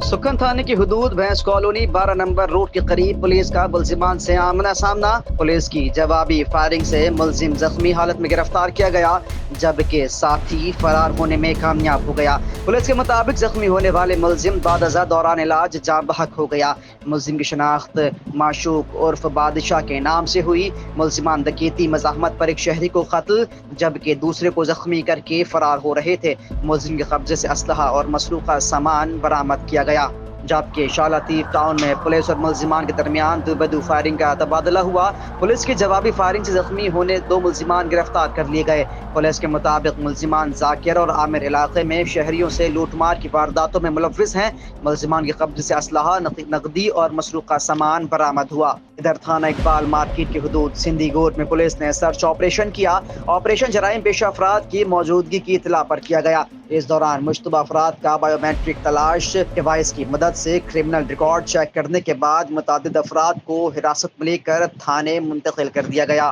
سکھن تھانے کی حدود بھینس کالونی 12 نمبر روڈ کے قریب پولیس کا ملزمان سے آمنا سامنا۔ پولیس کی جوابی فائرنگ سے ملزم زخمی حالت میں گرفتار کیا گیا، جبکہ ساتھی فرار ہونے میں کامیاب ہو گیا۔ پولیس کے مطابق زخمی ہونے والے ملزم بعد ازاں دوران علاج جاں بحق ہو گیا۔ ملزم کی شناخت معشوق عرف بادشاہ کے نام سے ہوئی۔ ملزمان ڈکیتی مزاحمت پر ایک شہری کو قتل جبکہ دوسرے کو زخمی کر کے فرار ہو رہے تھے۔ ملزم کے قبضے سے اسلحہ اور مسروقہ سامان برآمد کیا گیا، جبکہ شالا تیف ٹاؤن میں پولیس اور ملزمان کے درمیان دو بدو فائرنگ کا تبادلہ ہوا۔ پولیس کی جوابی فائرنگ سے زخمی ہونے 2 ملزمان گرفتار کر لیے گئے۔ پولیس کے مطابق ملزمان ذاکر اور عامر علاقے میں شہریوں سے لوٹ مار کی وارداتوں میں ملوث ہیں۔ ملزمان کے قبضے سے اسلحہ، نقدی اور مسروقہ سامان برآمد ہوا۔ ادھر تھانہ اقبال مارکیٹ کی حدود سندھی گوٹ میں پولیس نے سرچ آپریشن کیا۔ آپریشن جرائم پیشہ افراد کی موجودگی کی اطلاع پر کیا گیا۔ اس دوران مشتبہ افراد کا بایو میٹرک تلاش ڈیوائس کی مدد سے کرمنل ریکارڈ چیک کرنے کے بعد متعدد افراد کو حراست میں لے کر تھانے منتقل کر دیا گیا۔